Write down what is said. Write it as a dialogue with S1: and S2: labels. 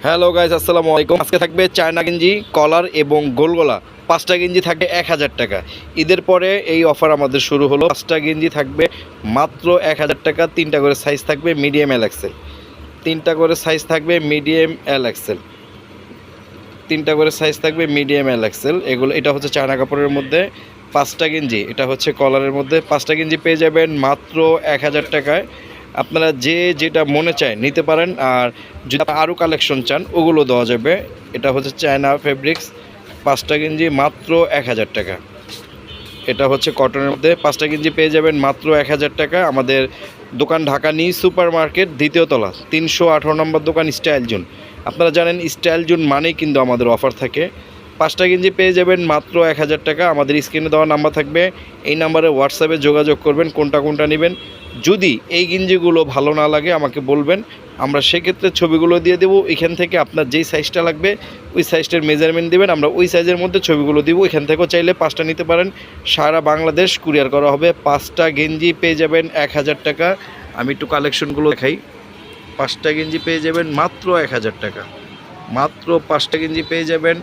S1: Hello guys, আসসালামু আলাইকুম। আজকে থাকবে চায়না গেঞ্জি, কলার এবং গোলগলা। 5টা গেঞ্জি থাকবে 1000 টাকা। ঈদের পরে এই অফার আমাদের শুরু হলো। 5টা গেঞ্জি থাকবে মাত্র 1000 টাকা। 3টা করে সাইজ থাকবে মিডিয়াম এল এক্সেল। 3টা করে সাইজ থাকবে মিডিয়াম এল এক্সেল। 3টা করে সাইজ থাকবে মিডিয়াম এল এক্সেল। এটা হচ্ছে চায়না কাপড়ের মধ্যে 5টা গেঞ্জি। এটা হচ্ছে কলারের মধ্যে 5টা গেঞ্জি পেয়ে যাবেন মাত্র 1000 টাকায়। আপনারা যে যেটা মনে চায় নিতে পারেন, আর যদি আরও কালেকশন চান ওগুলো দেওয়া যাবে। এটা হচ্ছে চায়না ফেব্রিক্স, 5টা গেঞ্জি মাত্র 1000 টাকা। এটা হচ্ছে কটনের মধ্যে 5টা গেঞ্জি পেয়ে যাবেন মাত্র 1000 টাকা। আমাদের দোকান ঢাকা নিউ সুপার মার্কেট, 2য় তলা, 318 নম্বর দোকান, স্টাইল জোন। আপনারা জানেন স্টাইল জোন মানেই কিন্তু আমাদের অফার থাকে। 5টা গেঞ্জি পেয়ে যাবেন মাত্র 1000 টাকা। আমাদের স্ক্রিনে দেওয়া নাম্বার থাকবে, এই নাম্বারে হোয়াটসঅ্যাপে যোগাযোগ করবেন কোনটা কোনটা নেবেন। যদি এই গেঞ্জিগুলো ভালো না লাগে আমাকে বলবেন, আমরা সেক্ষেত্রে ছবিগুলো দিয়ে দেবো। এখান থেকে আপনার যেই সাইজটা লাগবে ওই সাইজটার মেজারমেন্ট দেবেন, আমরা ওই সাইজের মধ্যে ছবিগুলো দিব। এখান থেকেও চাইলে 5টা নিতে পারেন, সারা বাংলাদেশ কুরিয়ার করা হবে। 5টা গেঞ্জি পেয়ে যাবেন 1000 টাকা। আমি একটু কালেকশনগুলো দেখাই। 5টা গেঞ্জি পেয়ে যাবেন মাত্র 1000 টাকা। মাত্র 5টা গেঞ্জি পেয়ে যাবেন